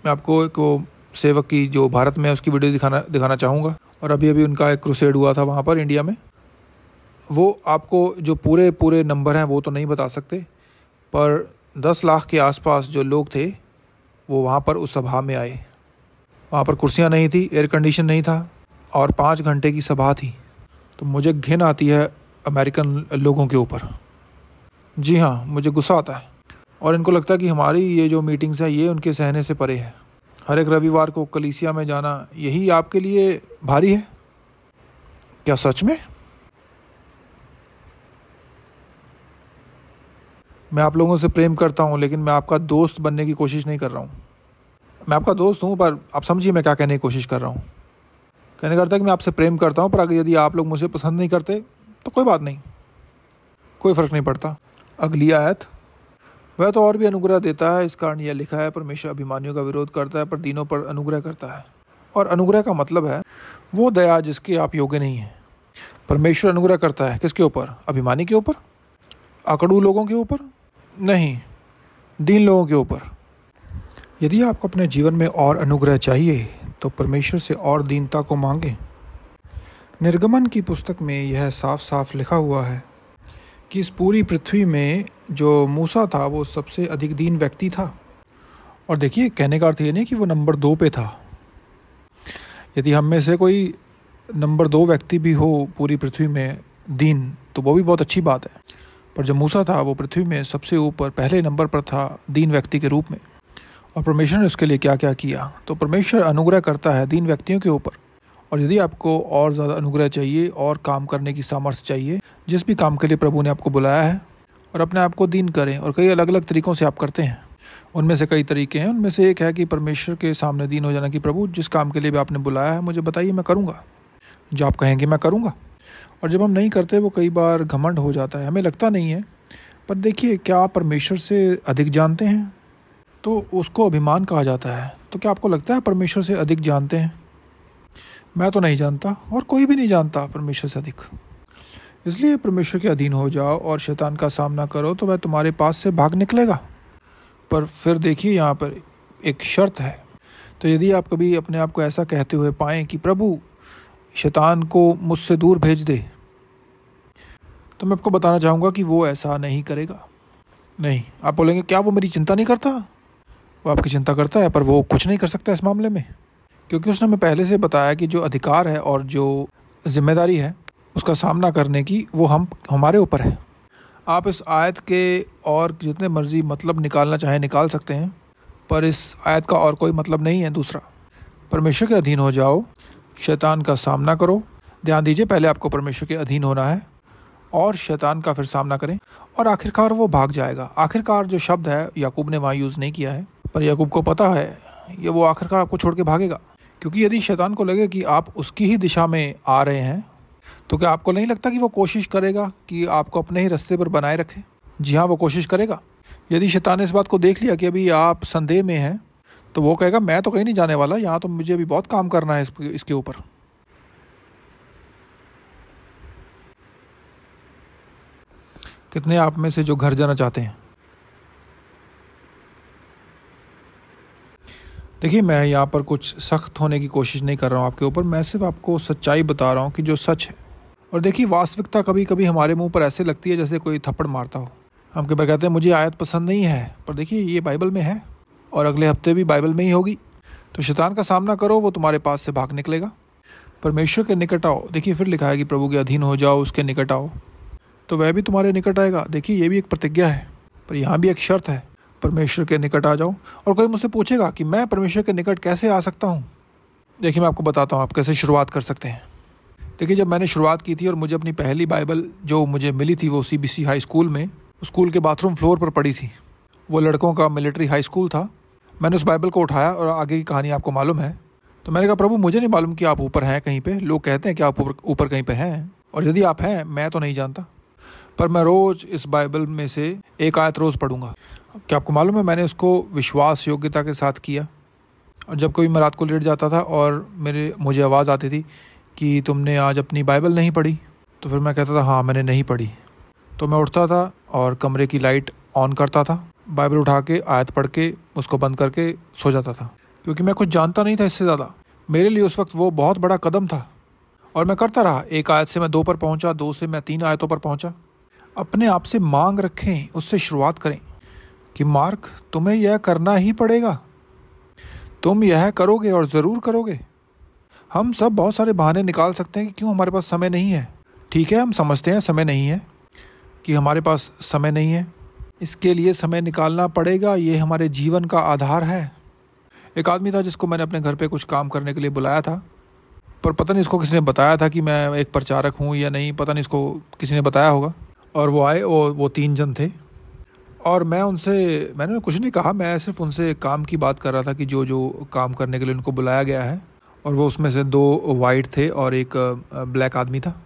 मैं आपको एक वो सेवक की जो भारत में है उसकी वीडियो दिखाना चाहूँगा। और अभी उनका एक क्रूसेड हुआ था वहाँ पर इंडिया में। वो आपको जो पूरे नंबर हैं वो तो नहीं बता सकते, पर 10 लाख के आसपास जो लोग थे वो वहाँ पर उस सभा में आए। वहाँ पर कुर्सियाँ नहीं थी, एयर कंडीशन नहीं था और 5 घंटे की सभा थी। तो मुझे घिन आती है अमेरिकन लोगों के ऊपर। जी हाँ, मुझे गुस्सा आता है। और इनको लगता है कि हमारी ये जो मीटिंग्स हैं ये उनके सहने से परे है। हर एक रविवार को कलीसिया में जाना यही आपके लिए भारी है क्या सच में? मैं आप लोगों से प्रेम करता हूँ, लेकिन मैं आपका दोस्त बनने की कोशिश नहीं कर रहा हूँ। मैं आपका दोस्त हूँ, पर आप समझिए मैं क्या कहने की कोशिश कर रहा हूँ। कहने करता है कि मैं आपसे प्रेम करता हूँ, पर अगर यदि आप लोग मुझे पसंद नहीं करते तो कोई बात नहीं, कोई फ़र्क नहीं पड़ता। अगली आयत, वह तो और भी अनुग्रह देता है, इस कारण यह लिखा है, परमेश्वर अभिमानियों का विरोध करता है पर दीनों पर अनुग्रह करता है। और अनुग्रह का मतलब है वो दया जिसके आप योग्य नहीं हैं। परमेश्वर अनुग्रह करता है किसके ऊपर? अभिमानी के ऊपर? अकड़ू लोगों के ऊपर? नहीं, दीन लोगों के ऊपर। यदि आपको अपने जीवन में और अनुग्रह चाहिए तो परमेश्वर से और दीनता को मांगे। निर्गमन की पुस्तक में यह साफ साफ लिखा हुआ है कि इस पूरी पृथ्वी में जो मूसा था वो सबसे अधिक दीन व्यक्ति था। और देखिए, कहने का अर्थ ये नहीं कि वो नंबर 2 पे था। यदि हम में से कोई नंबर 2 व्यक्ति भी हो पूरी पृथ्वी में दीन, तो वो भी बहुत अच्छी बात है। पर जो मूसा था वो पृथ्वी में सबसे ऊपर पहले नंबर पर था दीन व्यक्ति के रूप में। और परमेश्वर ने उसके लिए क्या क्या किया। तो परमेश्वर अनुग्रह करता है दीन व्यक्तियों के ऊपर। और यदि आपको और ज़्यादा अनुग्रह चाहिए और काम करने की सामर्थ्य चाहिए, जिस भी काम के लिए प्रभु ने आपको बुलाया है, और अपने आप को दीन करें। और कई अलग अलग तरीक़ों से आप करते हैं, उनमें से कई तरीके हैं। उनमें से एक है कि परमेश्वर के सामने दीन हो जाना कि प्रभु जिस काम के लिए भी आपने बुलाया है मुझे बताइए, मैं करूँगा। जो आप कहेंगे मैं करूँगा। और जब हम नहीं करते वो कई बार घमंड हो जाता है, हमें लगता नहीं है। पर देखिए, क्या आप परमेश्वर से अधिक जानते हैं? तो उसको अभिमान कहा जाता है। तो क्या आपको लगता है परमेश्वर से अधिक जानते हैं? मैं तो नहीं जानता और कोई भी नहीं जानता परमेश्वर से अधिक। इसलिए परमेश्वर के अधीन हो जाओ और शैतान का सामना करो तो वह तुम्हारे पास से भाग निकलेगा। पर फिर देखिए, यहाँ पर एक शर्त है। तो यदि आप कभी अपने आप को ऐसा कहते हुए पाएँ कि प्रभु शैतान को मुझसे दूर भेज दे, तो मैं आपको बताना चाहूँगा कि वो ऐसा नहीं करेगा। नहीं, आप बोलेंगे क्या वो मेरी चिंता नहीं करता? वो आपकी चिंता करता है, पर वो कुछ नहीं कर सकता इस मामले में, क्योंकि उसने हमें पहले से बताया कि जो अधिकार है और जो जिम्मेदारी है उसका सामना करने की, वो हमारे ऊपर है। आप इस आयत के और जितने मर्जी मतलब निकालना चाहें निकाल सकते हैं, पर इस आयत का और कोई मतलब नहीं है दूसरा। परमेश्वर के अधीन हो जाओ, शैतान का सामना करो। ध्यान दीजिए, पहले आपको परमेश्वर के अधीन होना है और शैतान का फिर सामना करें, और आखिरकार वो भाग जाएगा। आखिरकार जो शब्द है याकूब ने वहाँ यूज़ नहीं किया है, पर याकूब को पता है ये वो आखिरकार आपको छोड़ के भागेगा। क्योंकि यदि शैतान को लगे कि आप उसकी ही दिशा में आ रहे हैं, तो क्या आपको नहीं लगता कि वो कोशिश करेगा कि आपको अपने ही रास्ते पर बनाए रखे? जी हाँ, वो कोशिश करेगा। यदि शैतान ने इस बात को देख लिया कि अभी आप संदेह में हैं, तो वो कहेगा मैं तो कहीं नहीं जाने वाला, यहाँ तो मुझे अभी बहुत काम करना है इसके ऊपर। कितने आप में से जो घर जाना चाहते हैं? देखिए, मैं यहाँ पर कुछ सख्त होने की कोशिश नहीं कर रहा हूँ आपके ऊपर, मैं सिर्फ आपको सच्चाई बता रहा हूँ कि जो सच है। और देखिए, वास्तविकता कभी कभी हमारे मुंह पर ऐसे लगती है जैसे कोई थप्पड़ मारता हो। हम कई बार कहते हैं मुझे आयत पसंद नहीं है, पर देखिए ये बाइबल में है और अगले हफ्ते भी बाइबल में ही होगी। तो शैतान का सामना करो, वो तुम्हारे पास से भाग निकलेगा। परमेश्वर के निकट आओ, देखिए फिर लिखा है कि प्रभु के अधीन हो जाओ, उसके निकट आओ, तो वह भी तुम्हारे निकट आएगा। देखिए ये भी एक प्रतिज्ञा है, पर यहाँ भी एक शर्त है, परमेश्वर के निकट आ जाओ। और कोई मुझसे पूछेगा कि मैं परमेश्वर के निकट कैसे आ सकता हूँ, देखिए मैं आपको बताता हूँ आप कैसे शुरुआत कर सकते हैं। देखिए, जब मैंने शुरुआत की थी और मुझे अपनी पहली बाइबल जो मुझे मिली थी वो CBC हाई स्कूल में, स्कूल के बाथरूम फ्लोर पर पड़ी थी। वो लड़कों का मिलिट्री हाई स्कूल था। मैंने उस बाइबल को उठाया और आगे की कहानी आपको मालूम है। तो मैंने कहा प्रभु मुझे नहीं मालूम कि आप ऊपर हैं कहीं पे, लोग कहते हैं कि आप ऊपर कहीं पे हैं, और यदि आप हैं मैं तो नहीं जानता, पर मैं रोज़ इस बाइबल में से एक आयत रोज़ पढ़ूंगा। क्या आपको मालूम है, मैंने उसको विश्वास योग्यता के साथ किया। और जब कभी मैं रात को लेट जाता था और मुझे आवाज़ आती थी कि तुमने आज अपनी बाइबल नहीं पढ़ी, तो फिर मैं कहता था हाँ मैंने नहीं पढ़ी। तो मैं उठता था और कमरे की लाइट ऑन करता था, बाइबल उठा के आयत पढ़ के उसको बंद करके सो जाता था, क्योंकि मैं कुछ जानता नहीं था इससे ज़्यादा। मेरे लिए उस वक्त वो बहुत बड़ा कदम था और मैं करता रहा। एक आयत से मैं 2 पर पहुंचा, 2 से मैं 3 आयतों पर पहुंचा। अपने आप से मांग रखें, उससे शुरुआत करें कि मार्क तुम्हें यह करना ही पड़ेगा, तुम यह करोगे और ज़रूर करोगे। हम सब बहुत सारे बहाने निकाल सकते हैं कि क्यों हमारे पास समय नहीं है। ठीक है, हम समझते हैं समय नहीं है, कि हमारे पास समय नहीं है, इसके लिए समय निकालना पड़ेगा, ये हमारे जीवन का आधार है। एक आदमी था जिसको मैंने अपने घर पे कुछ काम करने के लिए बुलाया था, पर पता नहीं इसको किसने बताया था कि मैं एक प्रचारक हूँ या नहीं, पता नहीं इसको किसी ने बताया होगा। और वो आए और वो 3 जन थे और मैंने कुछ नहीं कहा, मैं सिर्फ उनसे काम की बात कर रहा था कि जो जो काम करने के लिए उनको बुलाया गया है। और वो उसमें से 2 वाइट थे और एक ब्लैक आदमी था।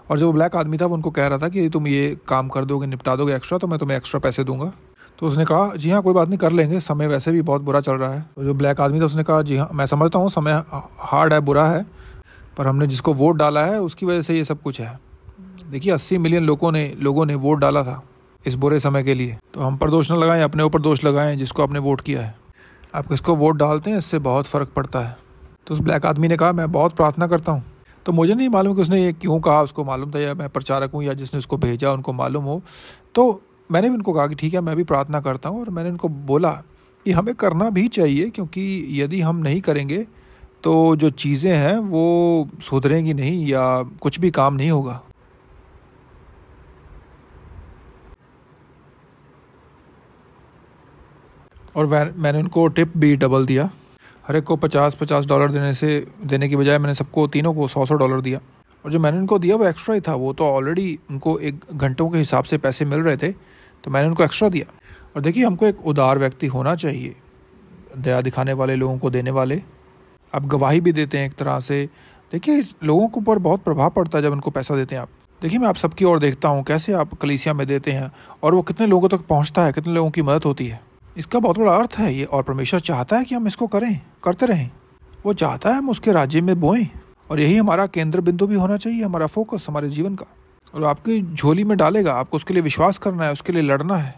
और जो ब्लैक आदमी था वो उनको कह रहा था कि यदि तुम ये काम कर दोगे, निपटा दोगे एक्स्ट्रा, तो मैं तुम्हें एक्स्ट्रा पैसे दूंगा। तो उसने कहा जी हाँ कोई बात नहीं, कर लेंगे, समय वैसे भी बहुत बुरा चल रहा है। तो जो ब्लैक आदमी था उसने कहा जी हाँ मैं समझता हूँ समय हार्ड है, बुरा है, पर हमने जिसको वोट डाला है उसकी वजह से ये सब कुछ है। देखिए 80 मिलियन लोगों ने वोट डाला था इस बुरे समय के लिए, तो हम पर दोष न लगाएं, अपने ऊपर दोष लगाएं जिसको आपने वोट किया है। आप किसको वोट डालते हैं इससे बहुत फ़र्क पड़ता है। तो उस ब्लैक आदमी ने कहा मैं बहुत प्रार्थना करता हूँ। तो मुझे नहीं मालूम कि उसने ये क्यों कहा, उसको मालूम था या मैं प्रचारक हूँ या जिसने उसको भेजा उनको मालूम हो। तो मैंने भी उनको कहा कि ठीक है मैं भी प्रार्थना करता हूँ, और मैंने उनको बोला कि हमें करना भी चाहिए, क्योंकि यदि हम नहीं करेंगे तो जो चीज़ें हैं वो सुधरेंगी नहीं या कुछ भी काम नहीं होगा। और मैंने उनको टिप भी डबल दिया, हर एक को $50 देने की बजाय मैंने सबको तीनों को $100 दिया। और जो मैंने उनको दिया वो एक्स्ट्रा ही था, वो तो ऑलरेडी उनको 1 घंटों के हिसाब से पैसे मिल रहे थे, तो मैंने उनको एक्स्ट्रा दिया। और देखिए हमको एक उदार व्यक्ति होना चाहिए, दया दिखाने वाले, लोगों को देने वाले। आप गवाही भी देते हैं एक तरह से। देखिए लोगों के ऊपर बहुत प्रभाव पड़ता है जब उनको पैसा देते हैं आप। देखिए मैं आप सबकी ओर देखता हूँ कैसे आप कलीसिया में देते हैं और वो कितने लोगों तक पहुँचता है, कितने लोगों की मदद होती है। इसका बहुत बड़ा अर्थ है ये, और परमेश्वर चाहता है कि हम इसको करते रहें। वो चाहता है हम उसके राज्य में बोएं, और यही हमारा केंद्र बिंदु भी होना चाहिए, हमारा फोकस हमारे जीवन का। और आपकी झोली में डालेगा, आपको उसके लिए विश्वास करना है, उसके लिए लड़ना है।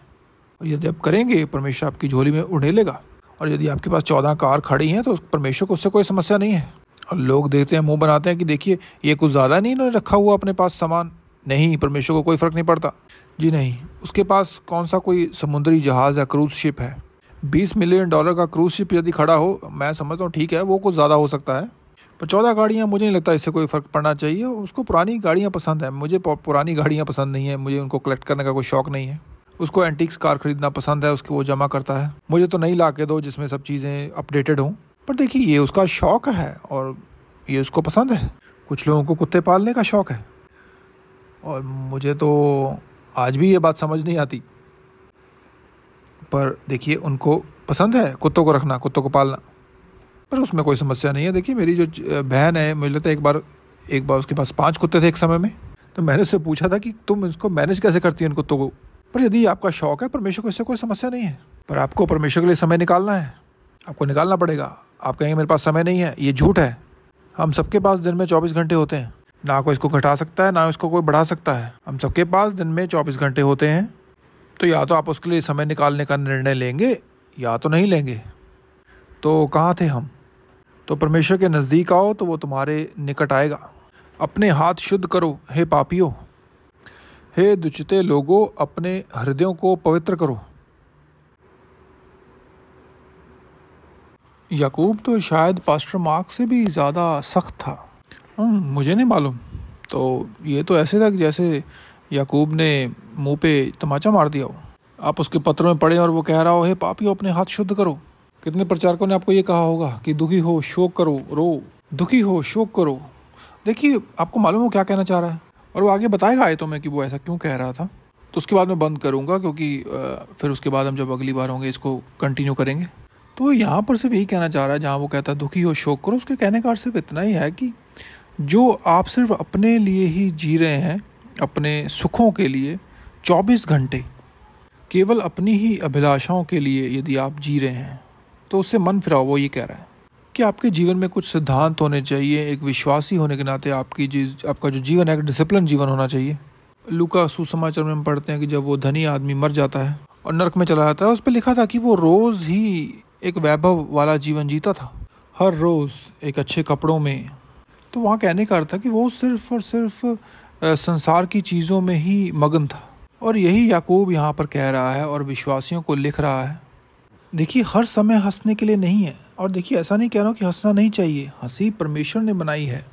और यदि आप करेंगे परमेश्वर आपकी झोली में उड़ेलेगा। और यदि आपके पास 14 कार खड़ी हैं तो परमेश्वर को उससे कोई समस्या नहीं है। और लोग देखते हैं, मुंह बनाते हैं कि देखिए ये कुछ ज़्यादा नहीं इन्होंने रखा हुआ अपने पास सामान। नहीं, परमेश्वर को कोई फ़र्क नहीं पड़ता जी, नहीं। उसके पास कौन सा कोई समुद्री जहाज़ या क्रूज़ शिप है। $20 मिलियन का क्रूज़ शिप यदि खड़ा हो, मैं समझता हूँ ठीक है वो कुछ ज़्यादा हो सकता है, पर 14 गाड़ियाँ मुझे नहीं लगता इससे कोई फ़र्क पड़ना चाहिए। उसको पुरानी गाड़ियाँ पसंद है, मुझे पुरानी गाड़ियाँ पसंद नहीं है, मुझे उनको कलेक्ट करने का कोई शौक़ नहीं है। उसको एंटीक्स कार खरीदना पसंद है, उसको वो जमा करता है। मुझे तो नहीं ला के दो जिसमें सब चीज़ें अपडेटेड हों। पर देखिए ये उसका शौक़ है और ये उसको पसंद है। कुछ लोगों को कुत्ते पालने का शौक़ है, और मुझे तो आज भी ये बात समझ नहीं आती, पर देखिए उनको पसंद है कुत्तों को रखना, कुत्तों को पालना, पर उसमें कोई समस्या नहीं है। देखिए मेरी जो बहन है, मुझे लगता है एक बार उसके पास 5 कुत्ते थे एक समय में, तो मैंने उससे पूछा था कि तुम इसको मैनेज कैसे करती है इन कुत्तों को। पर यदि आपका शौक़ है, परमेश्वर को इससे कोई समस्या नहीं है, पर आपको परमेश्वर के लिए समय निकालना है, आपको निकालना पड़ेगा। आप कहेंगे मेरे पास समय नहीं है, ये झूठ है। हम सबके पास दिन में 24 घंटे होते हैं, ना कोई इसको घटा सकता है ना इसको कोई बढ़ा सकता है। हम सबके पास दिन में 24 घंटे होते हैं, तो या तो आप उसके लिए समय निकालने का निर्णय लेंगे या तो नहीं लेंगे। तो कहाँ थे हम? तो परमेश्वर के नज़दीक आओ तो वो तुम्हारे निकट आएगा। अपने हाथ शुद्ध करो हे पापियों, हे दुचिते लोगों, अपने हृदयों को पवित्र करो। याकूब तो शायद पास्टर मार्क से भी ज़्यादा सख्त था। मुझे नहीं मालूम। तो ये तो ऐसे लग जैसे याकूब ने मुंह पे तमाचा मार दिया हो। आप उसके पत्र में पढ़े और वो कह रहा हो हे पापियों अपने हाथ शुद्ध करो। कितने प्रचारकों ने आपको ये कहा होगा कि दुखी हो शोक करो, रो, दुखी हो शोक करो। देखिए आपको मालूम हो क्या कहना चाह रहा है, और वो आगे बताएगा आयतों में कि वो ऐसा क्यों कह रहा था। तो उसके बाद मैं बंद करूँगा, क्योंकि फिर उसके बाद हम जब अगली बार होंगे इसको कंटिन्यू करेंगे। तो यहाँ पर सिर्फ यही कहना चाह रहा है, जहाँ वो कहता है दुखी हो शोक करो, उसके कहने का अर्थ सिर्फ इतना ही है कि जो आप सिर्फ अपने लिए ही जी रहे हैं, अपने सुखों के लिए 24 घंटे केवल अपनी ही अभिलाषाओं के लिए यदि आप जी रहे हैं तो उससे मन फिराओ। वो ये कह रहा है कि आपके जीवन में कुछ सिद्धांत होने चाहिए। एक विश्वासी होने के नाते आपका जो जीवन है, एक डिसिप्लिन जीवन होना चाहिए। लूका सुसमाचार में हम पढ़ते हैं कि जब वो धनी आदमी मर जाता है और नरक में चला जाता है, उस पर लिखा था कि वो रोज़ ही एक वैभव वाला जीवन जीता था, हर रोज़ एक अच्छे कपड़ों में। तो वहाँ कहने का अर्थ था कि वो सिर्फ और सिर्फ संसार की चीज़ों में ही मगन था। और यही याकूब यहाँ पर कह रहा है और विश्वासियों को लिख रहा है। देखिए हर समय हंसने के लिए नहीं है। और देखिए ऐसा नहीं कह रहा हूँ कि हंसना नहीं चाहिए। हंसी परमेश्वर ने बनाई है,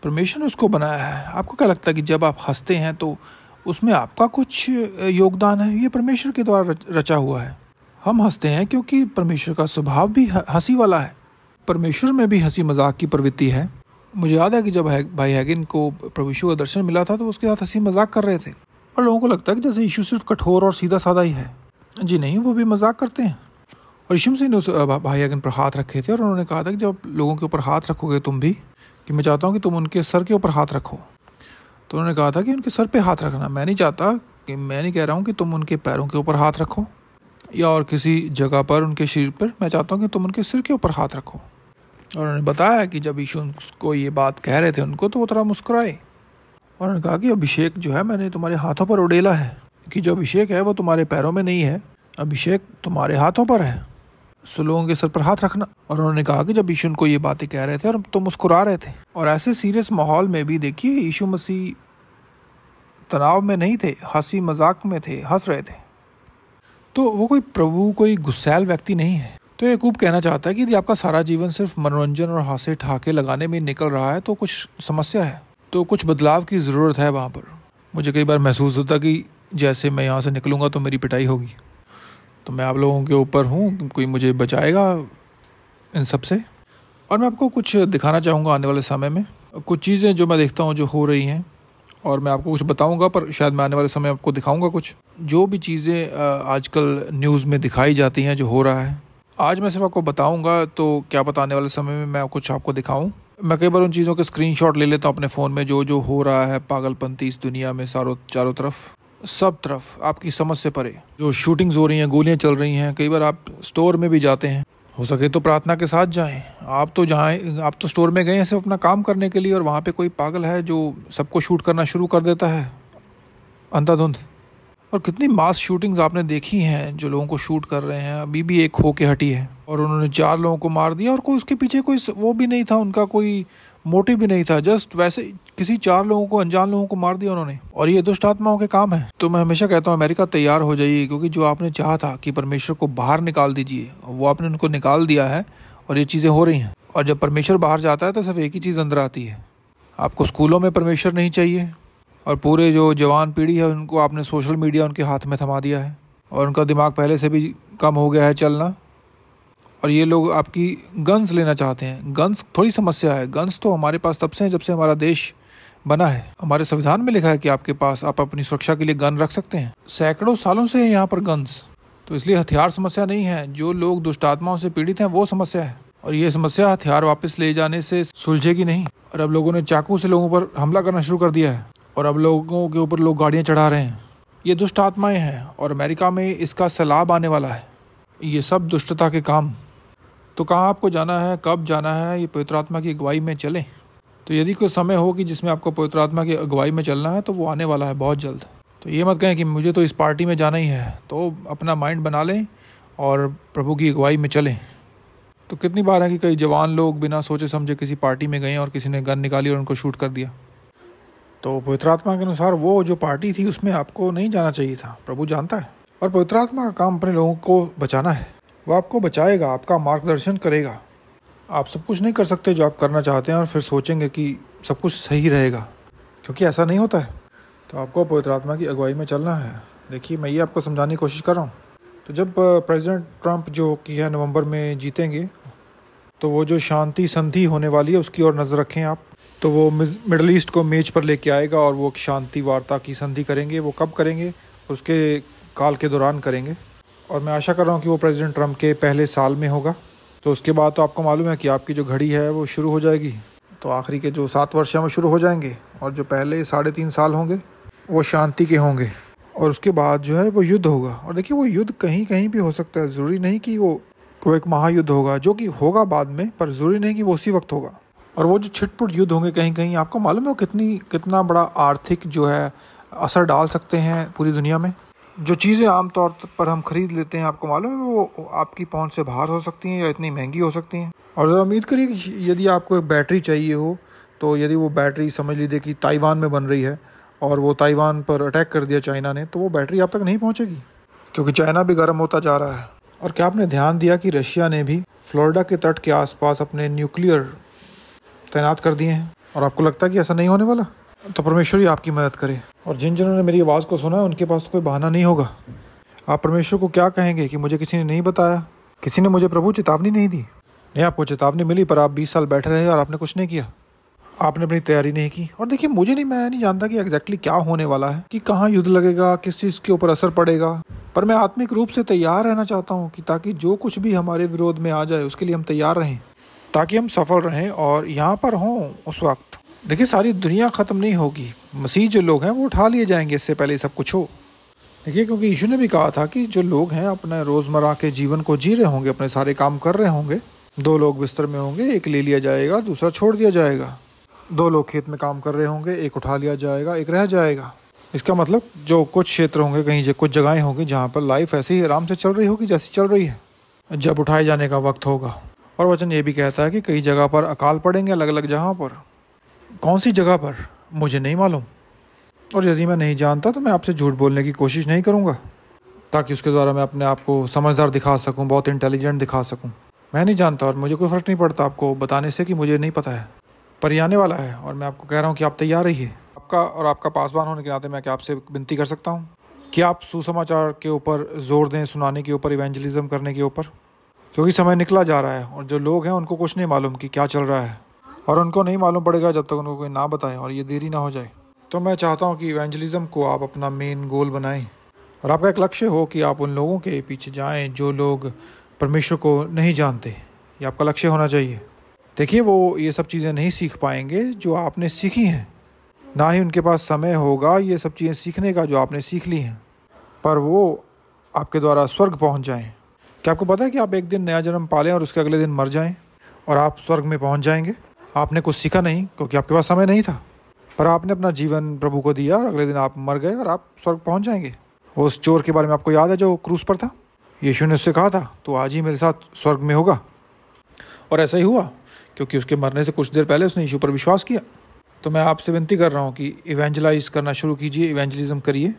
परमेश्वर ने उसको बनाया है। आपको क्या लगता है कि जब आप हंसते हैं तो उसमें आपका कुछ योगदान है? ये परमेश्वर के द्वारा रचा हुआ है। हम हंसते हैं क्योंकि परमेश्वर का स्वभाव भी हंसी वाला है। परमेश्वर में भी हंसी मजाक की प्रवृत्ति है। मुझे याद है कि जब भाई हैगिन को प्रभु यीशु का दर्शन मिला था तो उसके साथ हंसी मजाक कर रहे थे, और लोगों को लगता है कि जैसे यीशु सिर्फ कठोर और सीधा साधा ही है। जी नहीं, वो भी मजाक करते हैं। और यीशु मसीह ने उस भाई हैगिन पर हाथ रखे थे और उन्होंने कहा था कि जब लोगों के ऊपर हाथ रखोगे तुम भी, कि मैं चाहता हूँ कि तुम उनके सर के ऊपर हाथ रखो। तो उन्होंने कहा था कि उनके सर पे हाथ रखना। मैं नहीं कह रहा हूँ कि तुम उनके पैरों के ऊपर हाथ रखो या और किसी जगह पर उनके शरीर पर। मैं चाहता हूँ कि तुम उनके सिर के ऊपर हाथ रखो। और उन्होंने बताया कि जब यीशु को ये बात कह रहे थे उनको, तो वो थोड़ा मुस्कुराए और उन्होंने कहा कि अभिषेक जो है मैंने तुम्हारे हाथों पर उड़ेला है, कि जो अभिषेक है वो तुम्हारे पैरों में नहीं है, अभिषेक तुम्हारे हाथों पर है, सो लोगों के सर पर हाथ रखना। और उन्होंने कहा कि जब यीशु उनको ये बातें कह रहे थे और तो मुस्कुरा रहे थे। और ऐसे सीरियस माहौल में भी देखिए यीशु मसीह तनाव में नहीं थे, हंसी मजाक में थे, हंस रहे थे। तो वो कोई गुस्सैल व्यक्ति नहीं है। तो याकूब कहना चाहता है कि यदि आपका सारा जीवन सिर्फ मनोरंजन और हासे ठहाके लगाने में निकल रहा है तो कुछ समस्या है, तो कुछ बदलाव की ज़रूरत है वहाँ पर। मुझे कई बार महसूस होता कि जैसे मैं यहाँ से निकलूँगा तो मेरी पिटाई होगी। तो मैं आप लोगों के ऊपर हूँ, कोई मुझे बचाएगा इन सब से। और मैं आपको कुछ दिखाना चाहूँगा आने वाले समय में, कुछ चीज़ें जो मैं देखता हूँ जो हो रही हैं, और मैं आपको कुछ बताऊँगा, पर शायद मैं आने वाले समय आपको दिखाऊँगा कुछ जो भी चीज़ें आजकल न्यूज़ में दिखाई जाती हैं जो हो रहा है। आज मैं सिर्फ आपको बताऊँगा, तो क्या पता आने वाले समय में मैं कुछ आपको दिखाऊँ। मैं कई बार उन चीज़ों के स्क्रीनशॉट ले लेता हूँ अपने फ़ोन में, जो हो रहा है पागलपंती इस दुनिया में चारों तरफ, सब तरफ आपकी समझ से परे जो शूटिंग्स हो रही हैं, गोलियां चल रही हैं। कई बार आप स्टोर में भी जाते हैं, हो सके तो प्रार्थना के साथ जाएं। आप तो स्टोर में गए हैं सिर्फ अपना काम करने के लिए, और वहाँ पे कोई पागल है जो सबको शूट करना शुरू कर देता है अंधाधुंध। और कितनी मास शूटिंग्स आपने देखी हैं जो लोगों को शूट कर रहे हैं। अभी भी एक हो के हटी है और उन्होंने 4 लोगों को मार दिया, और कोई उसके पीछे कोई वो भी नहीं था, उनका कोई मोटिव भी नहीं था, जस्ट वैसे किसी 4 लोगों को, अनजान लोगों को मार दिया उन्होंने। और ये दुष्ट आत्माओं के काम है। तो मैं हमेशा कहता हूँ अमेरिका तैयार हो जाइए, क्योंकि जो आपने चाहा था कि परमेश्वर को बाहर निकाल दीजिए, वो आपने उनको निकाल दिया है और ये चीज़ें हो रही हैं। और जब परमेश्वर बाहर जाता है तो सिर्फ एक ही चीज़ अंदर आती है। आपको स्कूलों में परमेश्वर नहीं चाहिए, और पूरे जो जवान पीढ़ी है उनको आपने सोशल मीडिया उनके हाथ में थमा दिया है, और उनका दिमाग पहले से भी कम हो गया है चलना। और ये लोग आपकी गन्स लेना चाहते हैं। गन्स थोड़ी समस्या है, गन्स तो हमारे पास तब से हैं जब से हमारा देश बना है। हमारे संविधान में लिखा है कि आप अपनी सुरक्षा के लिए गन रख सकते हैं। सैकड़ों सालों से है यहाँ पर गन्स, तो इसलिए हथियार समस्या नहीं है। जो लोग दुष्ट आत्माओं से पीड़ित हैं वो समस्या है, और ये समस्या हथियार वापस ले जाने से सुलझेगी नहीं। और अब लोगों ने चाकू से लोगों पर हमला करना शुरू कर दिया है, और अब लोगों के ऊपर लोग गाड़ियाँ चढ़ा रहे हैं। ये दुष्ट आत्माएं हैं, और अमेरिका में इसका सैलाब आने वाला है। ये सब दुष्टता के काम। तो कहाँ आपको जाना है, कब जाना है, ये पवित्र आत्मा की अगुवाई में चलें। तो यदि कोई समय हो कि जिसमें आपको पवित्र आत्मा की अगुवाई में चलना है, तो वो आने वाला है बहुत जल्द। तो ये मत कहें कि मुझे तो इस पार्टी में जाना ही है। तो अपना माइंड बना लें और प्रभु की अगुवाई में चलें। तो कितनी बार है कि कई जवान लोग बिना सोचे समझे किसी पार्टी में गए और किसी ने गन निकाली और उनको शूट कर दिया। तो पवित्र आत्मा के अनुसार वो जो पार्टी थी उसमें आपको नहीं जाना चाहिए था, प्रभु जानता है। और पवित्र आत्मा का काम अपने लोगों को बचाना है। वो आपको बचाएगा, आपका मार्गदर्शन करेगा। आप सब कुछ नहीं कर सकते जो आप करना चाहते हैं और फिर सोचेंगे कि सब कुछ सही रहेगा, क्योंकि ऐसा नहीं होता है। तो आपको पवित्र आत्मा की अगुवाई में चलना है। देखिए, मैं ये आपको समझाने की कोशिश कर रहा हूँ। तो जब प्रेसिडेंट ट्रंप जो कि है नवंबर में जीतेंगे, तो वो जो शांति संधि होने वाली है उसकी ओर नज़र रखें आप। तो वो मिडल ईस्ट को मेज पर लेके आएगा और वो शांति वार्ता की संधि करेंगे। वो कब करेंगे? उसके काल के दौरान करेंगे। और मैं आशा कर रहा हूँ कि वो प्रेसिडेंट ट्रंप के पहले साल में होगा। तो उसके बाद तो आपको मालूम है कि आपकी जो घड़ी है वो शुरू हो जाएगी। तो आखिरी के जो 7 वर्ष हैं वो शुरू हो जाएंगे और जो पहले 3.5 साल होंगे वो शांति के होंगे। और उसके बाद जो है वो युद्ध होगा। और देखिए, वो युद्ध कहीं कहीं भी हो सकता है। ज़रूरी नहीं कि वो एक महायुद्ध होगा, जो कि होगा बाद में, पर ज़रूरी नहीं कि वो उसी वक्त होगा। और वो जो छिटपुट युद्ध होंगे कहीं कहीं, आपको मालूम है वो कितना बड़ा आर्थिक जो है असर डाल सकते हैं पूरी दुनिया में। जो चीज़ें आमतौर पर हम खरीद लेते हैं, आपको मालूम है वो आपकी पहुंच से बाहर हो सकती हैं या इतनी महंगी हो सकती हैं। और ज़रा उम्मीद करिए कि यदि आपको एक बैटरी चाहिए हो, तो यदि वो बैटरी समझ लीजिए कि ताइवान में बन रही है और वो ताइवान पर अटैक कर दिया चाइना ने, तो वो बैटरी आप तक नहीं पहुँचेगी, क्योंकि चाइना भी गर्म होता जा रहा है। और क्या आपने ध्यान दिया कि रशिया ने भी फ्लोरिडा के तट के आसपास अपने न्यूक्लियर तैनात कर दिए हैं? और आपको लगता है कि ऐसा नहीं होने वाला? तो परमेश्वर ही आपकी मदद करे। और जिन्होंने मेरी आवाज़ को सुना है उनके पास तो कोई बहाना नहीं होगा। आप परमेश्वर को क्या कहेंगे कि मुझे किसी ने नहीं बताया, किसी ने मुझे प्रभु चेतावनी नहीं दी? नहीं, आपको चेतावनी मिली पर आप 20 साल बैठे रहे और आपने कुछ नहीं किया, आपने अपनी तैयारी नहीं की। और देखिए, मैं नहीं जानता कि एग्जैक्टली क्या होने वाला है, कि कहाँ युद्ध लगेगा, किस चीज़ के ऊपर असर पड़ेगा, पर मैं आत्मिक रूप से तैयार रहना चाहता हूँ कि ताकि जो कुछ भी हमारे विरोध में आ जाए उसके लिए हम तैयार रहें, ताकि हम सफल रहें और यहाँ पर हों उस वक्त। देखिए, सारी दुनिया ख़त्म नहीं होगी, मसीह जो लोग हैं वो उठा लिए जाएंगे इससे पहले सब कुछ हो। देखिए, क्योंकि यीशु ने भी कहा था कि जो लोग हैं अपने रोज़मर्रा के जीवन को जी रहे होंगे, अपने सारे काम कर रहे होंगे, 2 लोग बिस्तर में होंगे, एक ले लिया जाएगा, दूसरा छोड़ दिया जाएगा। 2 लोग खेत में काम कर रहे होंगे, एक उठा लिया जाएगा, एक रह जाएगा। इसका मतलब जो कुछ क्षेत्र होंगे, कहीं कुछ जगहें होंगी जहाँ पर लाइफ ऐसे ही आराम से चल रही होगी जैसी चल रही है, जब उठाए जाने का वक्त होगा। और वचन ये भी कहता है कि कई जगह पर अकाल पड़ेंगे, अलग अलग जगहों पर। कौन सी जगह पर मुझे नहीं मालूम, और यदि मैं नहीं जानता तो मैं आपसे झूठ बोलने की कोशिश नहीं करूँगा, ताकि उसके द्वारा मैं अपने आप को समझदार दिखा सकूँ, बहुत इंटेलिजेंट दिखा सकूँ। मैं नहीं जानता और मुझे कोई फ़र्क नहीं पड़ता आपको बताने से कि मुझे नहीं पता है, पर ये आने वाला है। और मैं आपको कह रहा हूँ कि आप तैयार रहिए। आपका पासवान होने के नाते मैं क्या आपसे विनती कर सकता हूँ कि आप सुसमाचार के ऊपर जोर दें, सुनाने के ऊपर, इवेंजलिज्म करने के ऊपर, क्योंकि समय निकला जा रहा है और जो लोग हैं उनको कुछ नहीं मालूम कि क्या चल रहा है, और उनको नहीं मालूम पड़ेगा जब तक उनको कोई ना बताए और ये देरी ना हो जाए। तो मैं चाहता हूँ कि इवेंजलिज्म को आप अपना मेन गोल बनाएं और आपका एक लक्ष्य हो कि आप उन लोगों के पीछे जाएं जो लोग परमेश्वर को नहीं जानते। ये आपका लक्ष्य होना चाहिए। देखिए, वो ये सब चीज़ें नहीं सीख पाएंगे जो आपने सीखी हैं, ना ही उनके पास समय होगा ये सब चीज़ें सीखने का जो आपने सीख ली हैं, पर वो आपके द्वारा स्वर्ग पहुँच जाएँ। क्या आपको पता है कि आप एक दिन नया जन्म पालें और उसके अगले दिन मर जाएं और आप स्वर्ग में पहुंच जाएंगे? आपने कुछ सीखा नहीं क्योंकि आपके पास समय नहीं था, पर आपने अपना जीवन प्रभु को दिया और अगले दिन आप मर गए और आप स्वर्ग पहुंच जाएंगे। उस चोर के बारे में आपको याद है जो क्रूस पर था? यीशु ने उससे कहा था, तो आज ही मेरे साथ स्वर्ग में होगा। और ऐसा ही हुआ, क्योंकि उसके मरने से कुछ देर पहले उसने यीशु पर विश्वास किया। तो मैं आपसे विनती कर रहा हूँ कि इवेंजलाइज करना शुरू कीजिए, इवेंजलिज्म करिए।